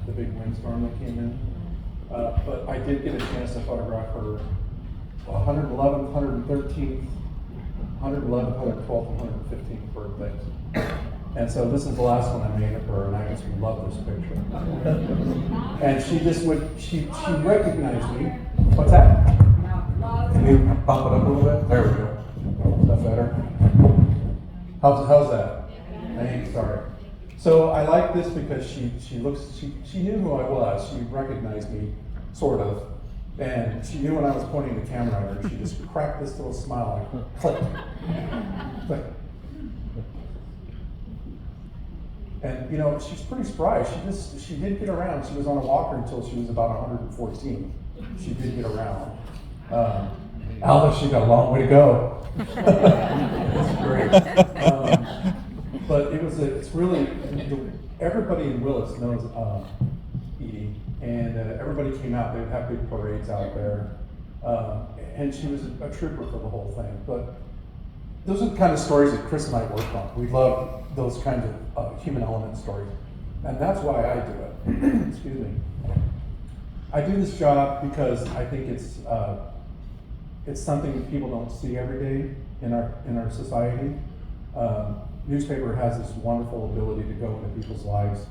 the big windstorm that came in. But I did get a chance to photograph her 111th, 113th, 111th, 112th, and 115th birthdays. And so this is the last one I made of her, and I just love this picture. And she just she recognized me. What's that? Can you bump it up a little bit? There we go. Is that better? How's that? Thanks, sorry. So I like this because she knew who I was. She recognized me, sort of. And she knew when I was pointing the camera at her, and she just cracked this little smile, like, click. Click. And you know, she's pretty spry. She did get around. She was on a walker until she was about 114. She did get around. Alice, she got a long way to go. It's great. But it's really, everybody in Willis knows Edie, and everybody came out. They would have big parades out there. And she was a trooper for the whole thing. But those are the kind of stories that Chris and I work on. We love those kinds of human element stories. And that's why I do it. Excuse me. I do this job because I think it's something that people don't see every day in our society. Newspaper has this wonderful ability to go into people's lives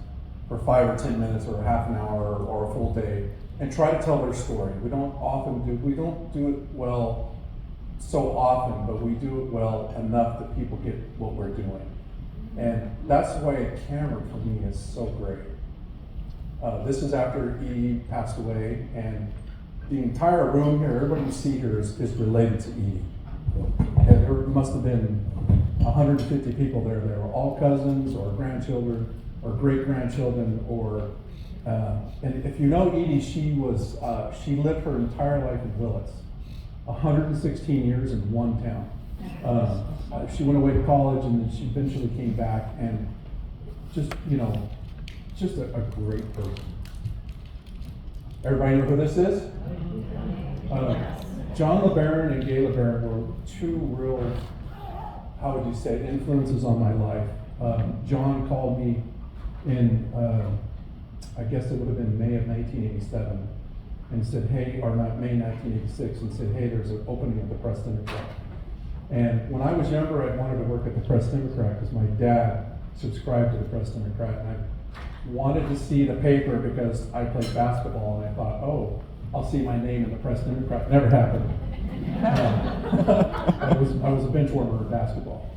for 5 or 10 minutes or a half an hour or a full day and try to tell their story. We don't do it well so often, but we do it well enough that people get what we're doing. And that's why a camera for me is so great. This is after Edie passed away, and the entire room here, everybody you see here is related to Edie. And there must have been 150 people there. They were all cousins or grandchildren or great-grandchildren, and if you know Edie, she lived her entire life in Willis, 116 years in one town. She went away to college, and then she eventually came back, and just a great person. Everybody know who this is? John LeBaron and Gay LeBaron were two real, how would you say, influences on my life. John called me in, I guess it would have been May of 1987, and said, hey, or not May 1986, and said, hey, there's an opening at the Press Democrat. And when I was younger, I wanted to work at the Press Democrat because my dad subscribed to the Press Democrat, and I wanted to see the paper because I played basketball, and I thought, oh, I'll see my name in the Press Democrat. Never happened. I was a bench warmer in basketball.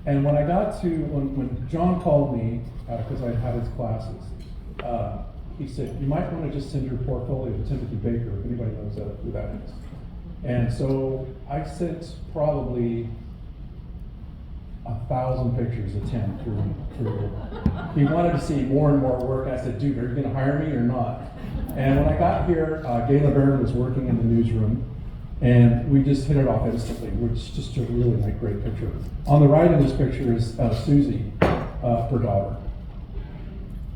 And when I got to, when John called me, because I had his classes, he said, you might want to just send your portfolio to Timothy Baker, if anybody knows who that is. And so I sent probably 1,000 pictures of Tim through. He wanted to see more and more work. I said, dude, are you going to hire me or not? And when I got here, Gay LeBaron was working in the newsroom, and we just hit it off instantly, which just a really great picture. On the right of this picture is Susie, her daughter.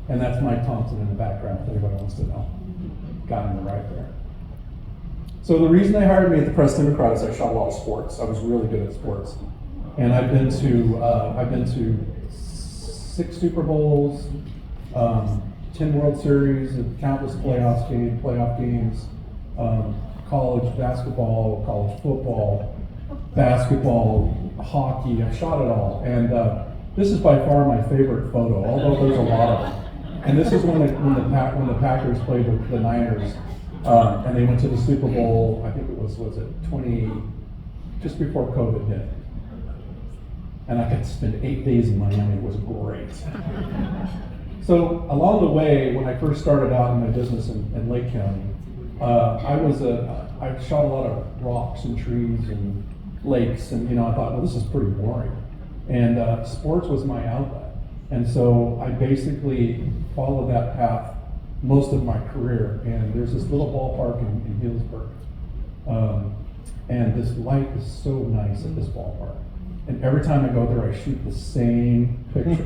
And that's Mike Thompson in the background, if anybody wants to know. Got him right there. So the reason they hired me at the Press Democrat is I shot a lot of sports. I was really good at sports. And I've been to 6 Super Bowls, 10 World Series, countless playoff games, college basketball, college football, basketball, hockey. I've shot it all. And this is by far my favorite photo, although there's a lot of them. And this is when the Packers played the Niners, and they went to the Super Bowl. I think it was it just before COVID hit. And I got to spend 8 days in Miami. It was great. So along the way, when I first started out in my business in Lake County, I shot a lot of rocks and trees and lakes, and I thought, well, this is pretty boring. And sports was my outlet. And so I basically followed that path most of my career. And there's this little ballpark in Healdsburg. And this light is so nice at this ballpark. And every time I go there, I shoot the same picture.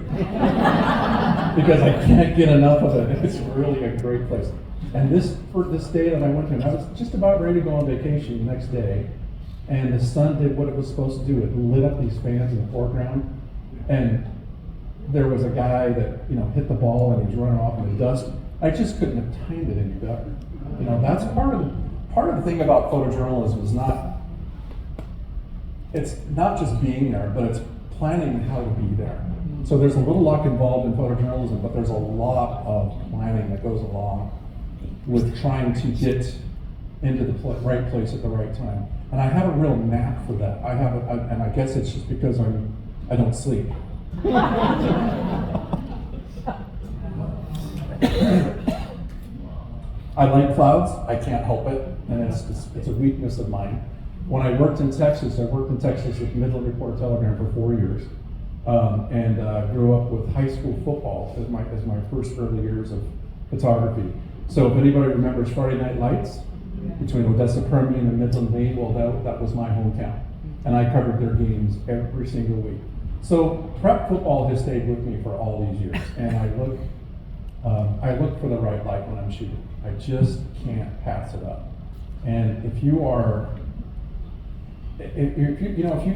Because I can't get enough of it. It's really a great place. And this day that I went to, I was just about ready to go on vacation the next day. And the sun did what it was supposed to do. It lit up these fans in the foreground. And there was a guy that, hit the ball and he was running off in the dust. I just couldn't have timed it any better. That's part of the thing about photojournalism is it's not just being there, but it's planning how to be there. So there's a little luck involved in photojournalism, but there's a lot of planning that goes along with trying to get into the right place at the right time. And I have a real knack for that. And I guess it's just because I don't sleep. I like clouds. I can't help it, and it's a weakness of mine. When I worked in Texas at Midland Report-Telegram for 4 years, and grew up with high school football as my first early years of photography. So if anybody remembers Friday Night Lights between Odessa Permian and Midland Maine, well, that was my hometown, and I covered their games every single week. So prep football has stayed with me for all these years, and I look for the right light when I'm shooting. I just can't pass it up. And if you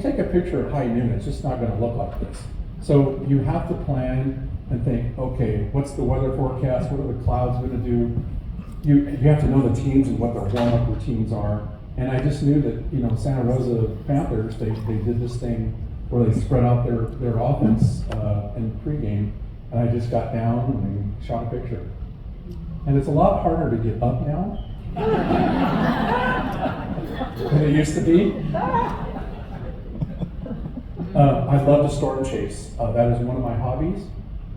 take a picture at high noon, it's just not going to look like this. So you have to plan and think, okay, what's the weather forecast? What are the clouds going to do? You have to know the teams and what their warm-up routines are. And I just knew that, Santa Rosa Panthers, they did this thing where they spread out their offense in pregame, and I just got down and shot a picture. And it's a lot harder to get up now than it used to be. I love to storm chase. That is one of my hobbies.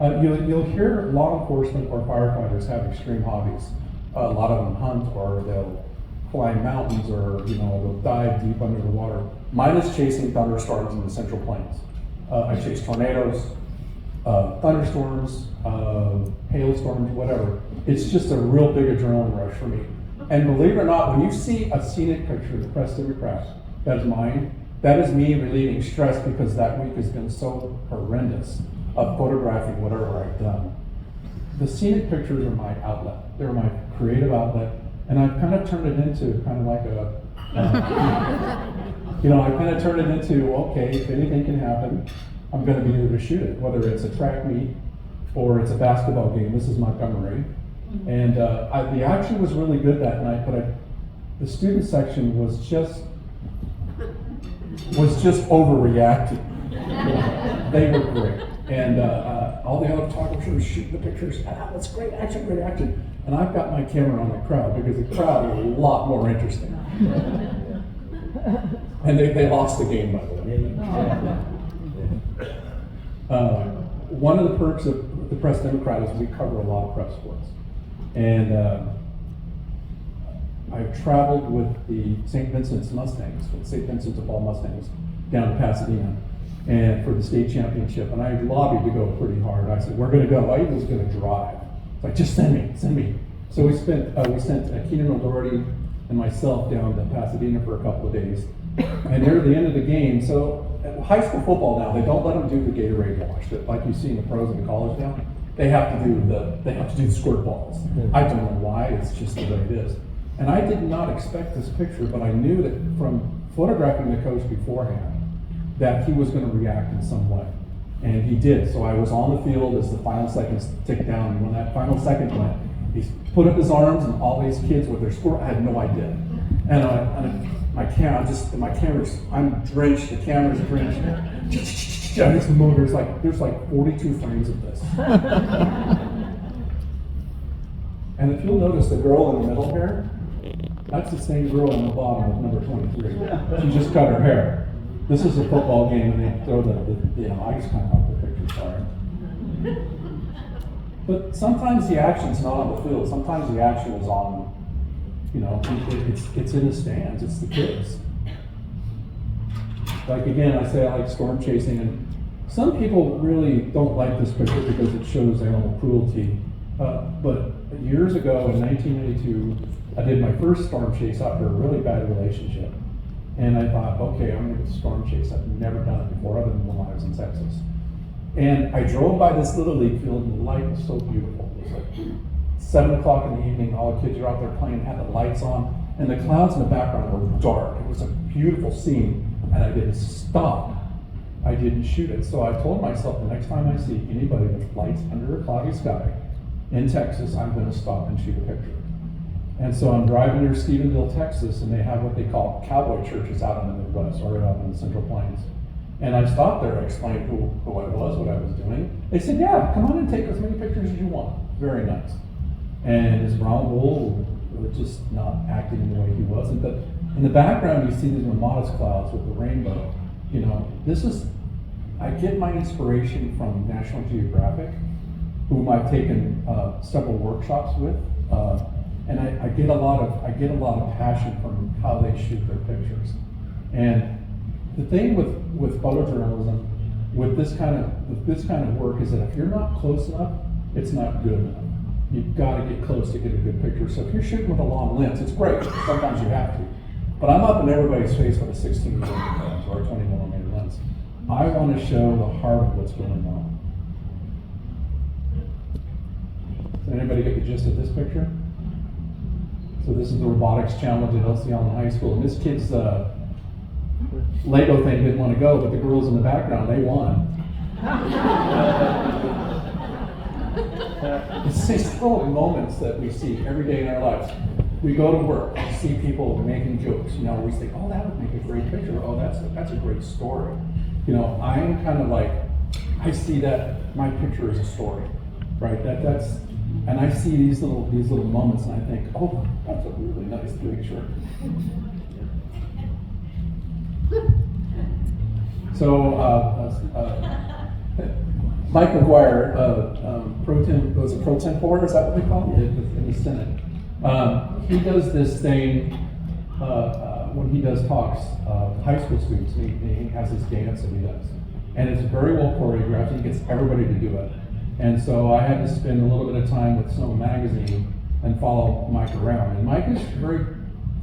You'll hear law enforcement or firefighters have extreme hobbies. A lot of them hunt, or they'll climb mountains, or they'll dive deep under the water. Mine is chasing thunderstorms in the Central Plains. I chase tornadoes, thunderstorms, hailstorms, whatever. It's just a real big adrenaline rush for me. And believe it or not, when you see a scenic picture of the Press Democrat, that is mine. That is me relieving stress because that week has been so horrendous of photographing whatever I've done. The scenic pictures are my outlet. They're my creative outlet. And I've kind of turned it into kind of like I kind of turned it into, okay, if anything can happen, I'm going to be able to shoot it, whether it's a track meet or it's a basketball game. This is Montgomery. And the action was really good that night, but the student section was just overreacting. They were great. And all the other photographers were shooting the pictures. That's great action, great action. And I've got my camera on the crowd because the crowd is a lot more interesting. And they lost the game, by the way. One of the perks of the Press Democrat is we cover a lot of prep sports. And I've traveled with the St. Vincent's Mustangs, with St. Vincent de Paul Mustangs, down to Pasadena, and for the state championship. And I lobbied to go pretty hard. I said, we're going to go. I was going to drive. It's like, just send me. So we sent Keenan O'Doherty and myself down to Pasadena for a couple of days. And near the end of the game, so high school football now, they don't let them do the Gatorade wash, that like you see in the pros and the college now. They have to do the squirt balls. I don't know why, it's just the way it is. And I did not expect this picture, but I knew that from photographing the coach beforehand, that he was going to react in some way. And he did. So I was on the field as the final seconds ticked down, and when that final second went, he put up his arms, and all these kids with their squirt, I had no idea. And my camera's, I'm drenched, the camera's drenched. And this motor's there's like 42 frames of this. And if you'll notice the girl in the middle here, that's the same girl on the bottom of number 23. She just cut her hair. This is a football game, and they throw I just kind of out the picture, sorry. But sometimes the action's not on the field. Sometimes the action is on, it's in the stands. It's the kids. Like again, I say I like storm chasing, and some people really don't like this picture because it shows animal cruelty. But years ago in 1992, I did my first storm chase after a really bad relationship. And I thought, okay, I'm going to storm chase. I've never done it before, other than when I was in Texas. And I drove by this Little League field, and the light was so beautiful. It was like 7 o'clock in the evening, all the kids are out there playing, had the lights on, and the clouds in the background were dark. It was a beautiful scene, and I didn't stop. I didn't shoot it. So I told myself the next time I see anybody with lights under a cloudy sky in Texas, I'm gonna stop and shoot a picture. And so I'm driving near Stephenville, Texas, and they have what they call cowboy churches out in the Midwest or out in the Central Plains. And I stopped there, I explained who I was, what I was doing. They said, yeah, come on and take as many pictures as you want. Very nice. And this brown bull was just not acting the way he was. But in the background, you see these modest clouds with the rainbow. You know, I get my inspiration from National Geographic, whom I've taken several workshops with. And I get a lot of passion from how they shoot their pictures. And the thing with photojournalism, with this kind of work, is that if you're not close enough, it's not good enough. You've got to get close to get a good picture. So if you're shooting with a long lens, it's great. Sometimes you have to. But I'm up in everybody's face with a 16 millimeter lens or a 20 millimeter lens. I want to show the heart of what's going on. Does anybody get the gist of this picture? So this is the robotics challenge at Elsie Allen High School. And this kid's Lego thing didn't want to go, but the girls in the background, they won. It's these little moments that we see every day in our lives. We go to work, we see people making jokes. You know, we think, oh, that would make a great picture. Oh, that's a great story. You know, I am kind of like, I see that my picture is a story, right? And I see these little moments, and I think, oh, that's a really nice picture. So, Mike McGuire, was it pro tempore? Is that what they call it in the Senate? He does this thing when he does talks to high school students. He has this dance that he does, and it's very well choreographed. He gets everybody to do it. And so I had to spend a little bit of time with Snow Magazine and follow Mike around. And Mike is very,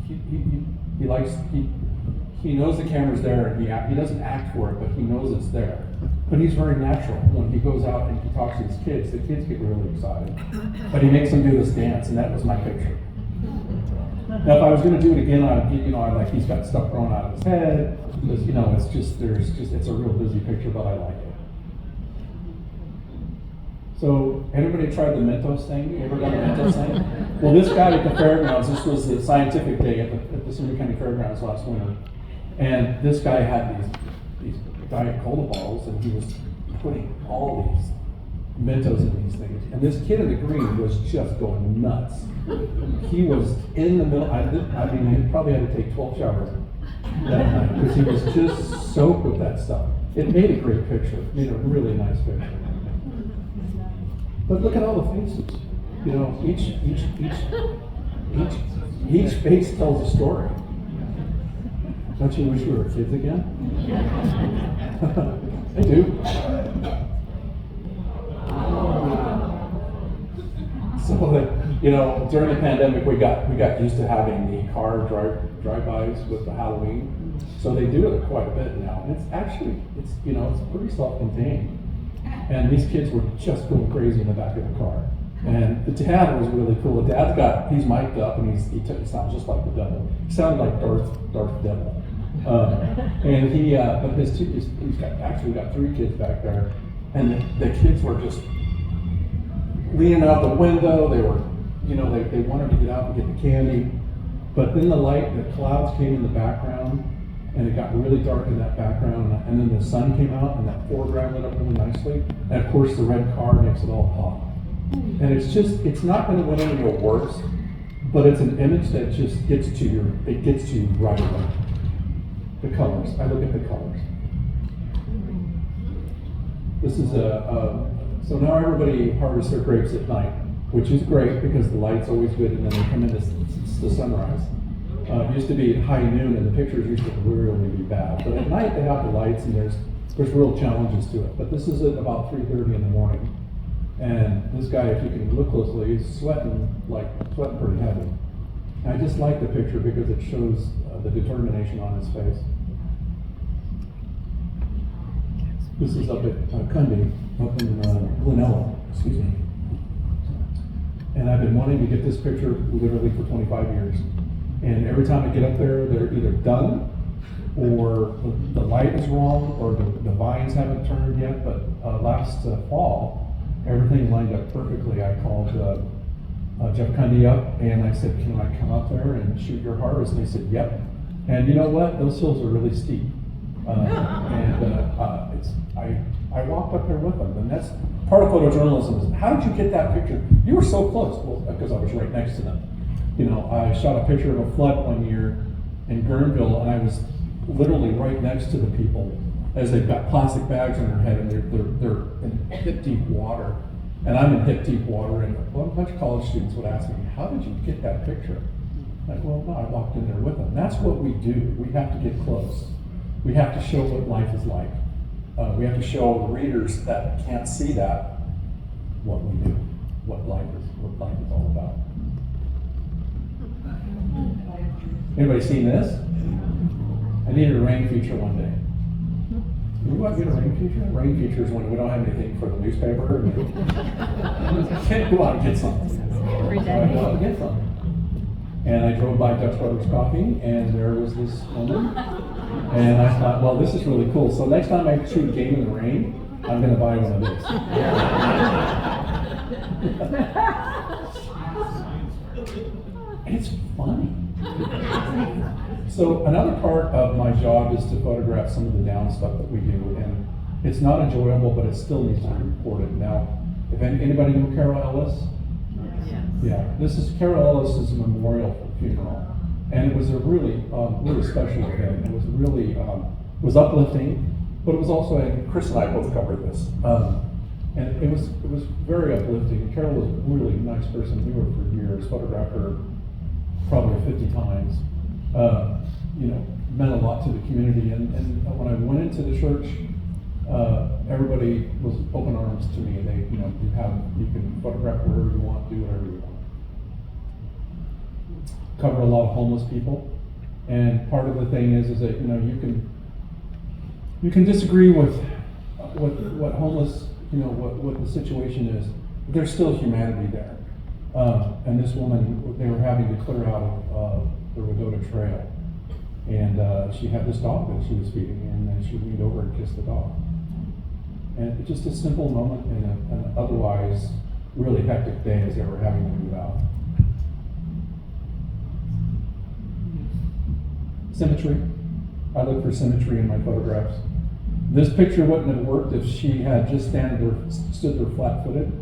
he knows the camera's there, and he doesn't act for it, but he knows it's there. But he's very natural. When he goes out and he talks to his kids, the kids get really excited. But he makes them do this dance, and that was my picture. Now, if I was going to do it again, he's got stuff growing out of his head, because, it's a real busy picture, but I like it. So, anybody tried the Mentos thing? You ever done the Mentos thing? Well, this guy at the fairgrounds, this was the scientific day at the Cinder County Fairgrounds last winter, and this guy had these Diet Cola bottles, and he was putting all these Mentos in these things. And this kid in the green was just going nuts. He was in the middle. He probably had to take 12 showers that night because he was just soaked with that stuff. It made a great picture. It made a really nice picture. But look at all the faces. You know, each face tells a story. Don't you wish we were kids again? I do. So that, during the pandemic, we got used to having the car drive-bys with the Halloween. So they do it quite a bit now. And it's pretty self-contained. And these kids were just going crazy in the back of the car. And the dad was really cool. The dad's he's mic'd up, and he sounds just like the devil. He sounded like Darth Devil. And he's got 3 kids back there, and the kids were just leaning out the window. They were, they wanted to get out and get the candy, but then the clouds came in the background, and it got really dark in that background, and then the sun came out, and that foreground lit up really nicely, and of course the red car makes it all pop. And it's not going to win any awards, but it's an image that just gets to you right away. The colors. I look at the colors. This is so now everybody harvests their grapes at night, which is great because the light's always good, and then they come into the sunrise. It used to be at high noon, and the pictures used to really be bad. But at night they have the lights, and there's real challenges to it. But this is at about 3:30 in the morning, and this guy, if you can look closely, he's sweating pretty heavy. And I just like the picture because it shows the determination on his face. This is up at Cundy, up in Glenelg, excuse me. And I've been wanting to get this picture literally for 25 years. And every time I get up there, they're either done or the light is wrong, or the vines haven't turned yet. But last fall, everything lined up perfectly. I called Jeff Cundy up and I said, can I come up there and shoot your harvest? And they said, yep. And you know what? Those hills are really steep. I walked up there with them, and that's part of photojournalism. Is how did you get that picture? You were so close. Well, because I was right next to them. You know, I shot a picture of a flood one year in Guerneville, and I was literally right next to the people as they've got plastic bags on their head, and they're in hip deep water, and I'm in hip deep water, and a bunch of college students would ask me, "How did you get that picture?" I'm like, well, no, I walked in there with them. That's what we do. We have to get close. We have to show what life is like. We have to show the readers that can't see that what we do, what life is all about. Anybody seen this? I needed a rain feature one day. You want to get a rain feature? Rain feature is when we don't have anything for the newspaper. I can't go out and get something. Every So I go out and day. get something. And I drove by Dutch Brothers Coffee, and there was this woman. And I thought, well, this is really cool. So next time I shoot Game in the Rain, I'm going to buy one of these. It's funny. So another part of my job is to photograph some of the down stuff that we do, and it's not enjoyable, but it still needs to be reported. Now, if anybody know Carol Ellis? Yeah, this is Carol Ellis's memorial funeral, and it was a really, really special event. It was really, was uplifting, but it was also, and Chris and I both covered this, and it was very uplifting. Carol was a really nice person. We were for years, photographed her probably 50 times. You know, meant a lot to the community, and when I went into the church, everybody was open arms to me. They, you know, you can photograph wherever you want, do whatever you want. Covered a lot of homeless people, and part of the thing is that, you know, you can disagree with what homeless, you know, what the situation is, but there's still humanity there. And this woman, they were having to clear out of the Rodota Trail, and she had this dog that she was feeding, and then she leaned over and kissed the dog. And it's just a simple moment in an otherwise really hectic day as they were having to move out. Symmetry. I look for symmetry in my photographs. This picture wouldn't have worked if she had just stood there flat-footed.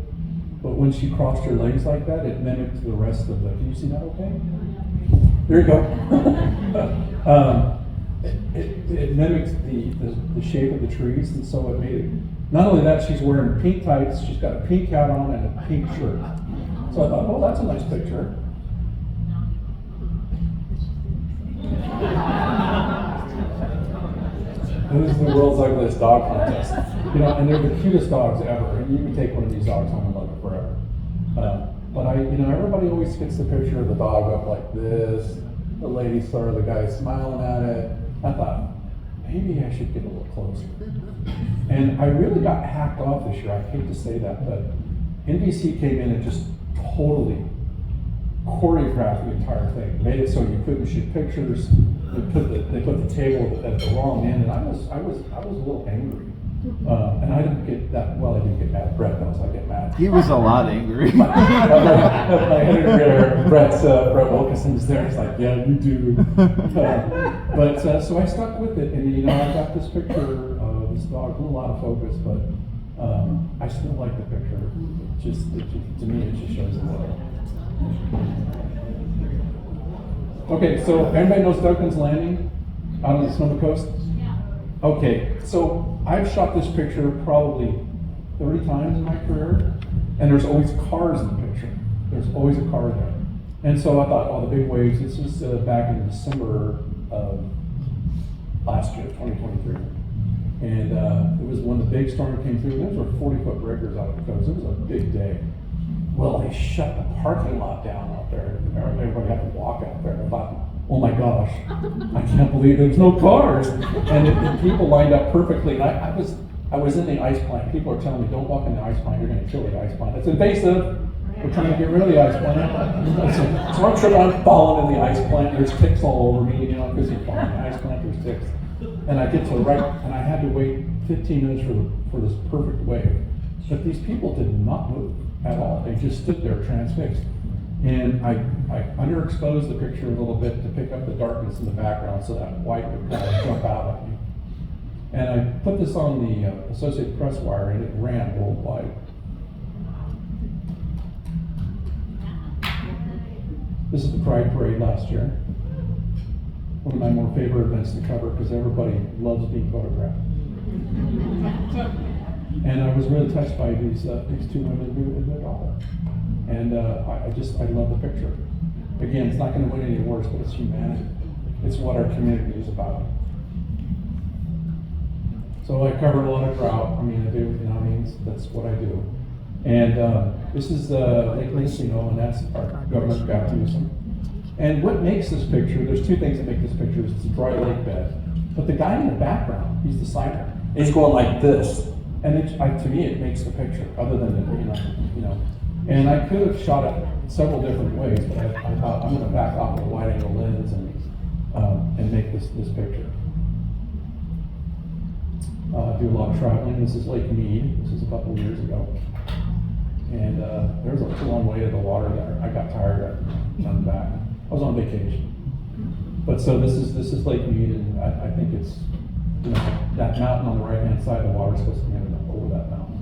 But when she crossed her legs like that, it mimicked the rest of the. Can you see that okay? There you go. It mimicked the shape of the trees, and so it made it. Not only that, she's wearing pink tights, she's got a pink hat on and a pink shirt. So I thought, well, that's a nice picture. This is the world's ugliest dog contest. You know, and they're the cutest dogs ever, and you can take one of these dogs home and love it forever. But everybody always gets the picture of the dog up like this, the lady star, the guy smiling at it. I thought, maybe I should get a little closer. And I really got hacked off this year. I hate to say that, but NBC came in and just totally choreographed the entire thing. Made it so you couldn't shoot pictures. They put the table at the wrong end, and I was a little angry. And I didn't get that. Well, I didn't get mad. Brett knows I get mad. He was a lot angry. my editor, Brett Wilkinson, is there. He's like, yeah, you do. So I stuck with it, and you know, I got this picture of this dog, a little out of focus, but I still like the picture. To me, it just shows it well. Okay, so everybody knows Duncan's Landing out on the Sonoma Coast? Okay, so I've shot this picture probably 30 times in my career, and there's always cars in the picture. There's always a car there. And so I thought, the big waves, this was back in December of last year, 2023. And it was when the big storm came through. Those were 40-foot breakers out of the coast. It was a big day. Well, they shut the parking lot down out there. Everybody had to walk out there. I thought, oh my gosh, I can't believe there's no cars. And people lined up perfectly. And I was in the ice plant. People are telling me, don't walk in the ice plant. You're going to kill the ice plant. It's invasive. We're trying to get rid of the ice plant. So I'm sure I'm falling in the ice plant. There's ticks all over me, because you fall in the ice plant, there's ticks. and I get to the right, and I had to wait 15 minutes for this perfect wave. But these people did not move at all. They just stood there transfixed. And I underexposed the picture a little bit to pick up the darkness in the background so that white would kind of jump out at me. And I put this on the Associated Press wire, and it ran worldwide. This is the Pride Parade last year. One of my more favorite events to cover because everybody loves being photographed. And I was really touched by these two women and their daughter. And I love the picture. Again, it's not going to win any awards, but it's humanity. It's what our community is about. So I covered a lot of drought. I mean, I do, you know, I mean, that's what I do. And this is Lake Mendocino, and that's our government baptism. And what makes this picture, there's two things that make this picture. It's a dry lake bed. But the guy in the background, he's the signer. He's going like this. And to me, it makes the picture, other than, you know. And I could have shot it several different ways, but I thought I'm going to back off the wide angle lens and make this picture. Do a lot of traveling. This is Lake Mead. This is a couple of years ago. And there's a long way to the water there. I got tired. I turned back. I was on vacation. But so this is Lake Mead, and I think it's, you know, that mountain on the right hand side of the water is supposed to be ended up over that mountain.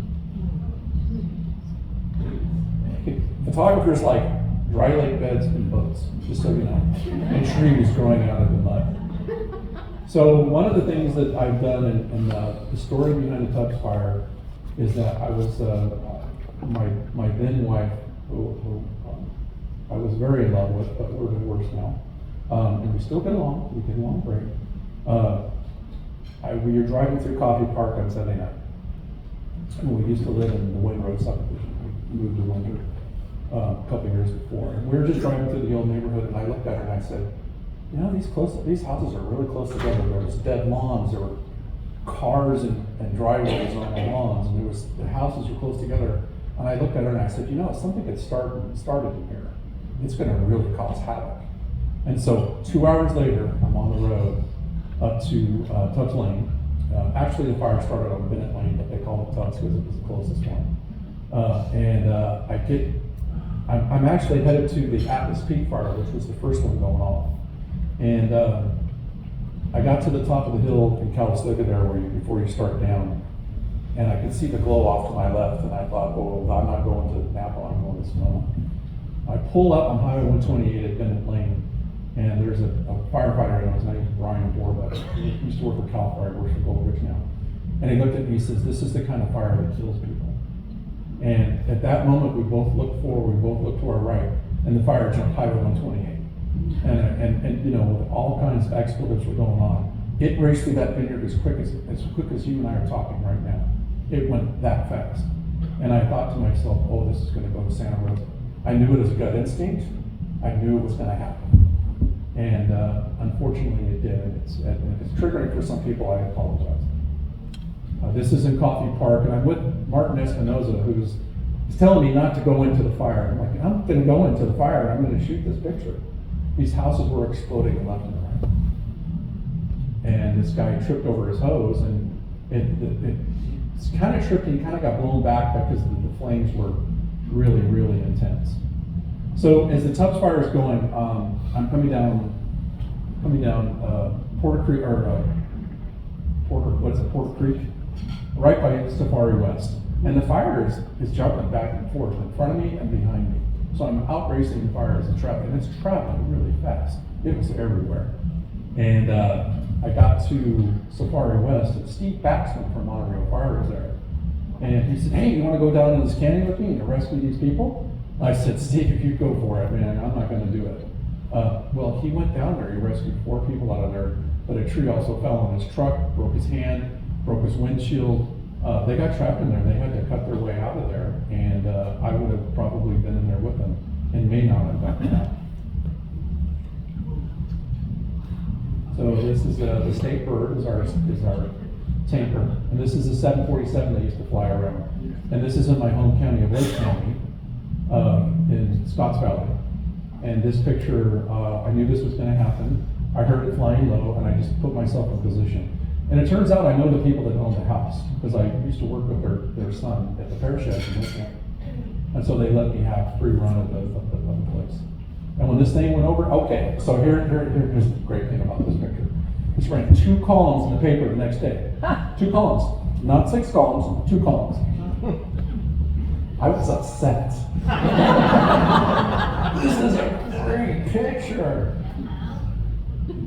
Photographers like dry lake beds and boats, just so you know, and trees growing out of the mud. So one of the things that I've done, and the story behind the Tubbs Fire, is that I was my then wife, who I was very in love with, but we're divorced now, and we still get along. We get along great. We were driving through Coffee Park on Sunday night. And we used to live in the Wynn Road subdivision. We moved to Windsor a couple of years before. And we were just driving through the old neighborhood, and I looked at her and I said, you know, these houses are really close together. There was dead lawns, there were cars and driveways on the lawns, and the houses were close together. And I looked at her and I said, you know, if something had started in here, it's going to really cause havoc. And so 2 hours later, I'm on the road up to Tubbs Lane. Actually, the fire started on Bennett Lane, but they called it Tubbs because it was the closest one. I'm actually headed to the Atlas Peak fire, which was the first one going off. And I got to the top of the hill in Calistoga there, before you start down, and I could see the glow off to my left, and I thought, oh, I'm not going to Napa, I'm going to Sonoma. I pull up on Highway 128 at Bennett Lane, and there's a firefighter, and his name is Brian Borba. He used to work for Cal Fire, works for Gold Ridge now. And he looked at me and says, this is the kind of fire that kills people. And at that moment, we both looked forward, we both looked to our right, and the fire jumped Highway 128. And you know, with all kinds of expletives were going on. It raced through that vineyard as quick as you and I are talking right now. It went that fast. And I thought to myself, oh, this is going to go to Santa Rosa. I knew it as a gut instinct. I knew it was going to happen. And unfortunately it did. And if it's triggering for some people, I apologize. This is in Coffee Park, and I'm with Martin Espinoza, who's telling me not to go into the fire. I'm like, I'm going to go into the fire, and I'm going to shoot this picture. These houses were exploding left and right. And this guy tripped over his hose, and it's kind of tripped, and he kind of got blown back because the flames were really, really intense. So as the Tubbs fire is going, I'm coming down Porter Creek, Porter Creek, right by Safari West. And the fire is jumping back and forth in front of me and behind me. So I'm out racing the fire as it's traveling, and it's traveling really fast. It was everywhere. And I got to Safari West, and Steve Baxman from Monorail Fire was there. And he said, hey, you want to go down in this canyon with me and rescue these people? I said, Steve, if you go for it, man, I'm not going to do it. Well, he went down there. He rescued 4 people out of there, but a tree also fell on his truck, broke his hand, broke his windshield. They got trapped in there. They had to cut their way out of there, and I would have probably been in there with them and may not have gotten out. So this is the State Bird is our tanker, and this is the 747 that used to fly around. And this is in my home county of Lake County in Scotts Valley. And this picture, I knew this was going to happen. I heard it flying low, and I just put myself in position. And it turns out I know the people that own the house, because I used to work with their son at the fair shed in Lincoln. And so they let me have free run of the place. And when this thing went over, okay, so here's the great thing about this picture. This ran 2 columns in the paper the next day. 2 columns, not 6 columns, 2 columns. I was upset. This is a great picture.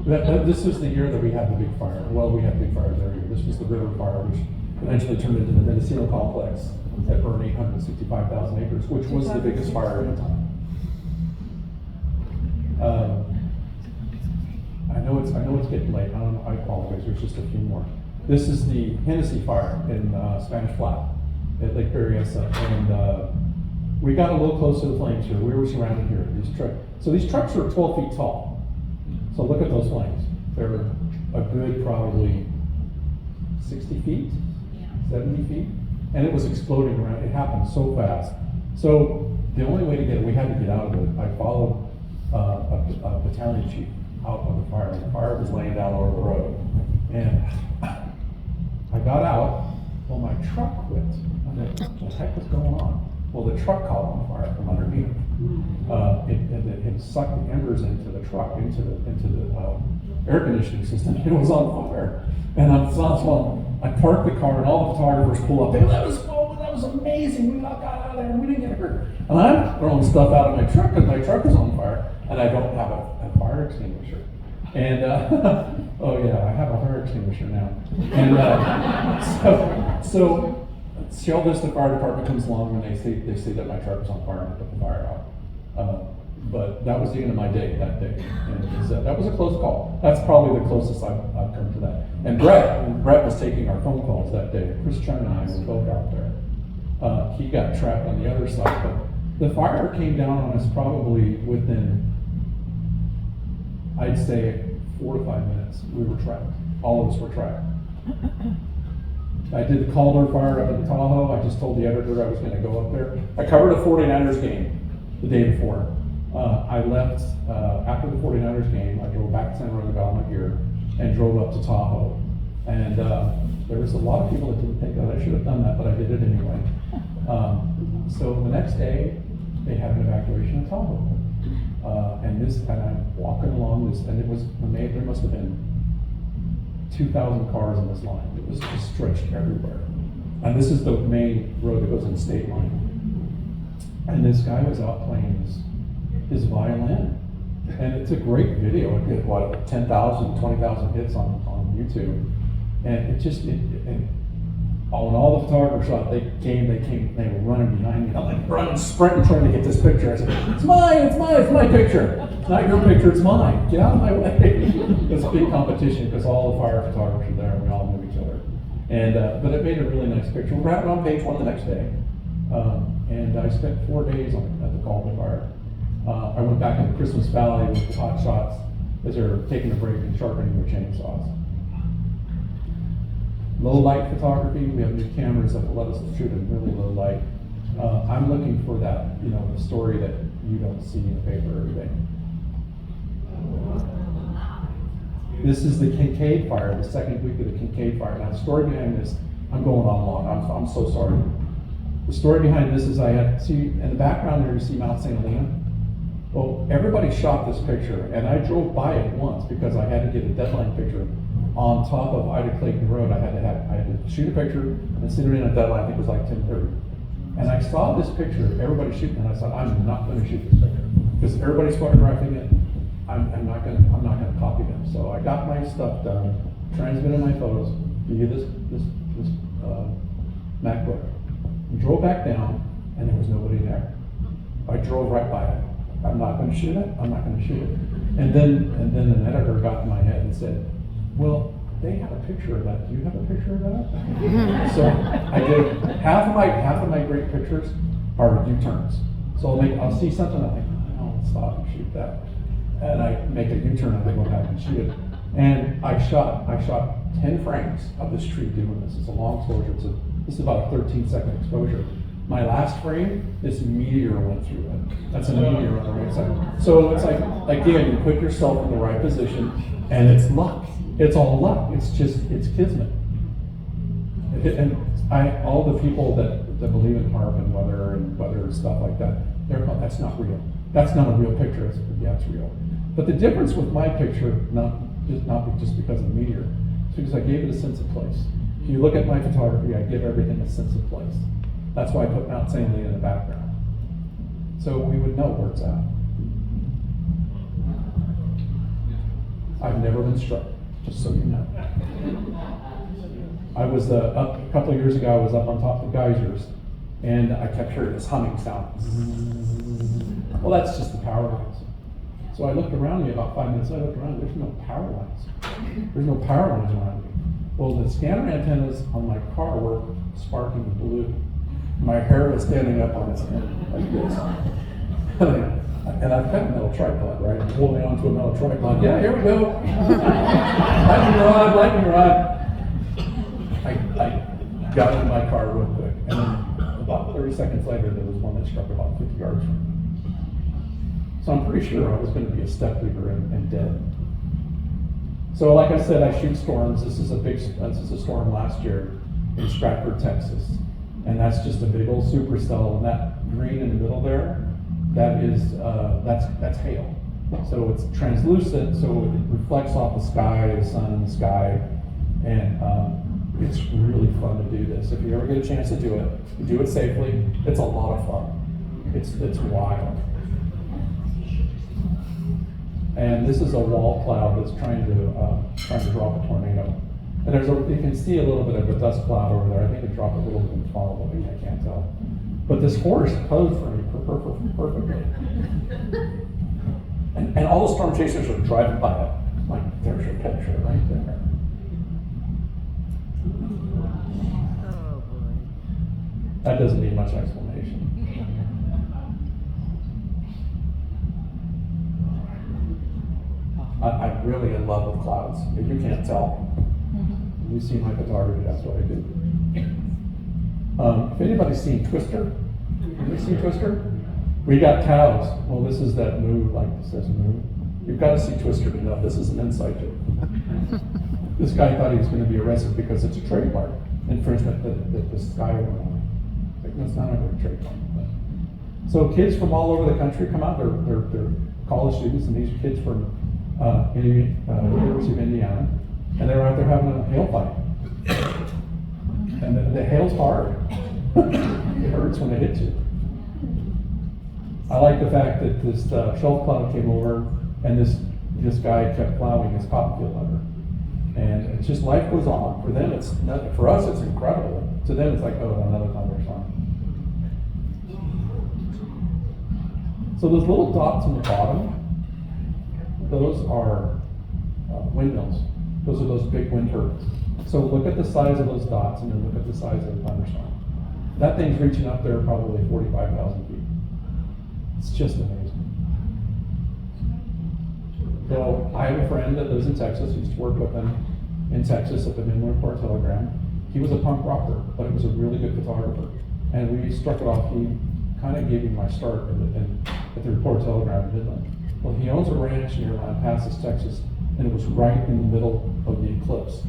This was the year that we had the big fire. Well, we had big fires every year. This was the river fire, which eventually turned into the Mendocino complex that burned 865,000 acres, which was the biggest fire at the time. I know it's getting late. I apologize. There's just a few more. This is the Hennessy fire in Spanish Flat at Lake Berryessa, and we got a little close to the flames here. We were surrounded here. These trucks are 12 feet tall. So look at those flames. They're a good probably 60 feet, 70 feet, and it was exploding around. It happened so fast. So the only way to get it, we had to get out of it. I followed a battalion chief out of the fire. The fire was laying down over the road, and I got out. Well, my truck quit. What the heck was going on? Well, the truck caught on fire from underneath. It sucked the embers into the truck, into the air conditioning system. It was on fire. And I parked the car, and all the photographers pull up. Hey, that was amazing. We all got out of there, and we didn't get hurt. And I'm throwing stuff out of my truck because my truck is on fire, and I don't have a fire extinguisher. And oh yeah, I have a fire extinguisher now. And so Shell Vista Fire Department comes along, and they see that my truck is on fire, and I put the fire out. But that was the end of my day that day. And that was a close call. That's probably the closest I've come to that. And Brett was taking our phone calls that day. Chris Chung and I were both out there. He got trapped on the other side, but the fire came down on us probably within, I'd say, 4 to 5 minutes. We were trapped. All of us were trapped. I did the Calder fire up in Tahoe. I just told the editor I was going to go up there. I covered a 49ers game the day before. I left after the 49ers game. I drove back to San Rosa, got my gear, and drove up to Tahoe. And there was a lot of people that didn't think that I should have done that, but I did it anyway. So the next day, they had an evacuation of Tahoe. And I'm walking along this, and there must have been 2,000 cars in this line. It was just stretched everywhere. And this is the main road that goes in the state line. And this guy was out playing his violin. And it's a great video. It did, 10,000, 20,000 hits on YouTube. And when all the photographers shot, they were running behind me. I'm like running, sprinting, trying to get this picture. I said, it's my picture. It's not your picture, it's mine. Get out of my way. It was a big competition because all the fire photographers were there and we all knew each other. And but it made a really nice picture. We're having on page 1 the next day. And I spent 4 days at the Calder fire. I went back into Christmas Valley with the hot shots as they're taking a break and sharpening their chainsaws. Low light photography, we have new cameras that will let us shoot in really low light. I'm looking for that, the story that you don't see in the paper every day. This is the Kincaid fire, the second week of the Kincaid fire. Now the story behind this, I'm going on long, I'm so sorry. The story behind this is in the background there you see Mount St. Helena. Well, everybody shot this picture, and I drove by it once because I had to get a deadline picture on top of Ida Clayton Road. I had to shoot a picture and sit it in a deadline. I think it was like 10:30. And I saw this picture, everybody shooting, and I thought, I'm not going to shoot this picture because everybody's photographing it. I'm not going to copy them. So I got my stuff done, transmitted my photos via this MacBook, and drove back down, and there was nobody there. I drove right by it. I'm not going to shoot it. I'm not going to shoot it. And then an editor got in my head and said, well, they have a picture of that. Do you have a picture of that? So I did. Half of my great pictures are U-turns. So I'll see something, I think, I'll stop and shoot that. And I make a U-turn and I go back and shoot it. And I shot 10 frames of this tree doing this. It's a long exposure. This is about a 13-second exposure. My last frame, this meteor went through it. That's a meteor on the right side. So it's like, again, you put yourself in the right position. And it's luck. It's all luck. It's kismet. And all the people that believe in harp and weather and stuff like that, that's not real. That's not a real picture. It's real. But the difference with my picture, not just because of the meteor, it's because I gave it a sense of place. If you look at my photography, I give everything a sense of place. That's why I put Mount St. Helena in the background. So we would know where it's at. I've never been struck, just so you know. I was up a couple of years ago, I was up on top of the geysers, and I kept hearing this humming sound. Well, that's just the power lines. So I looked around me about 5 minutes, I looked around, there's no power lines. There's no power lines around me. Well, the scanner antennas on my car were sparking blue. My hair was standing up on its end, like this. And I've got a metal tripod, right? I'm holding onto a metal tripod. Yeah, here we go. Lightning rod. I got into my car real quick. And then about 30 seconds later, there was one that struck about 50 yards from me. So I'm pretty sure I was going to be a step leader and dead. So like I said, I shoot storms. This is a storm last year in Stratford, Texas. And that's just a big old supercell. And that green in the middle there, that's hail. So it's translucent, so it reflects off the sky, the sun in the sky, and it's really fun to do this. If you ever get a chance to do it safely. It's a lot of fun. It's wild. And this is a wall cloud that's trying to drop a tornado. And you can see a little bit of a dust cloud over there. I think it dropped a little bit in the fall, but I can't tell. But this horse posed for me perfectly. And all the storm chasers are driving by it. Like, there's your picture right there. Oh boy. That doesn't need much explanation. I'm really in love with clouds. If you can't tell, you see my photography, that's what I do. If anybody's seen Twister, have you seen Twister? We got cows. Well, this is that moo, like it says moo. You've got to see Twister to know this is an inside joke. This guy thought he was going to be arrested because it's a trademark infringement that the Sky went on. Like, that's not a trademark. So kids from all over the country come out. They're college students, and these are kids from University of Indiana, and they're out there having a hail fight. And the hail's hard. It hurts when it hits you. I like the fact that this shelf cloud came over, and this guy kept plowing his cotton field under. And it's just life goes on. For them, it's not, for us, it's incredible. To them, it's like, oh, another thunderstorm. So those little dots on the bottom, those are windmills. Those are those big wind turbines. So look at the size of those dots, and then look at the size of the thunderstorm. That thing's reaching up there probably 45,000 feet. It's just amazing. So I have a friend that lives in Texas. I used to work with him in Texas at the Midland Report Telegram. He was a punk rocker, but he was a really good photographer. And we struck it off. He kind of gave me my start at the Report Telegram in Midland. Well, he owns a ranch near Lampasas, Texas, and it was right in the middle of the eclipse.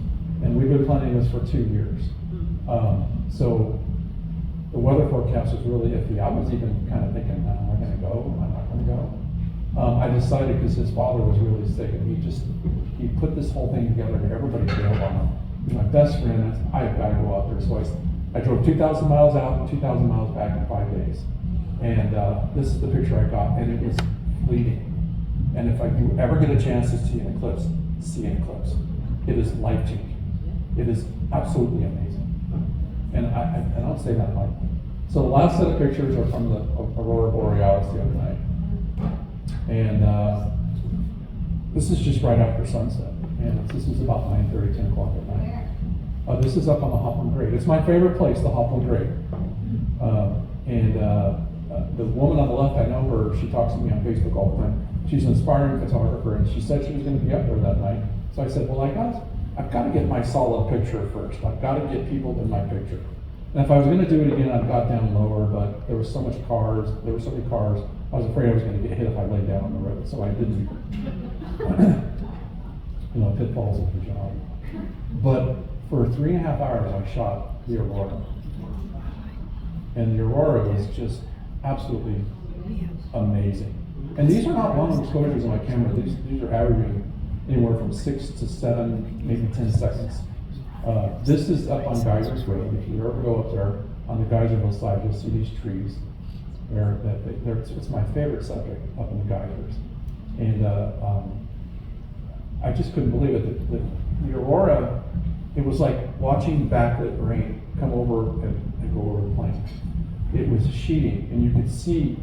And we've been planning this for 2 years. So the weather forecast was really iffy. I was even kind of thinking, am I going to go? I'm not going to go. I decided because his father was really sick, and he put this whole thing together, and everybody bailed on him. He's my best friend. I've got to go out there. So I drove 2,000 miles out and 2,000 miles back in 5 days. And this is the picture I got, and it was fleeting. And if you ever get a chance to see an eclipse, see an eclipse. It is life-changing. It is absolutely amazing. And I don't say that lightly. So the last set of pictures are from the Aurora Borealis the other night. And this is just right after sunset. And this is about 9:30, 10 o'clock at night. This is up on the Hopland Grade. It's my favorite place, the Hopland Grade. The woman on the left, I know her, she talks to me on Facebook all the time. She's an aspiring photographer, and she said she was going to be up there that night. So I said, well, I've got to get my solid picture first. I've got to get people in my picture. And if I was going to do it again, I'd got down lower, but there was so many cars, I was afraid I was going to get hit if I laid down on the road, so I didn't. pitfalls of the job. But for 3.5 hours, I shot the Aurora. And the Aurora was just absolutely amazing. And these are not long exposures on my camera. These are averaging anywhere from 6 to 7, maybe 10 seconds. This is up on Geysers Road. If you ever go up there on the Geyserville side, you'll see these trees. It's my favorite subject up in the geysers. And I just couldn't believe it. The Aurora, it was like watching backlit rain come over and go over the plane. It was sheeting, and you could see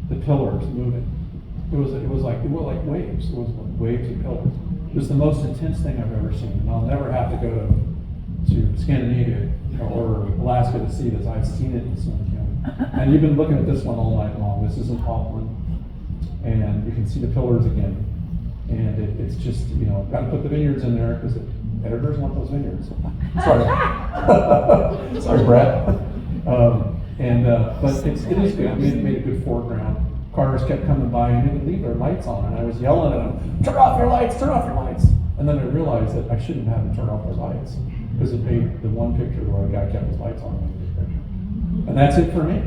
the pillars moving. It was like waves. It was like waves of pillars. It was the most intense thing I've ever seen, and I'll never have to go to Scandinavia or Alaska to see this. I've seen it in Sonoma County. And you've been looking at this one all night long. This is in Auckland, and you can see the pillars again. And it's just, got to put the vineyards in there because the editors want those vineyards. Sorry. Sorry, Brett. But it is good. It made a good foreground. Cars kept coming by and they would leave their lights on, and I was yelling at them, turn off your lights, turn off your lights. And then I realized that I shouldn't have them turn off their lights because it made the one picture where a guy kept his lights on. And that's it for me.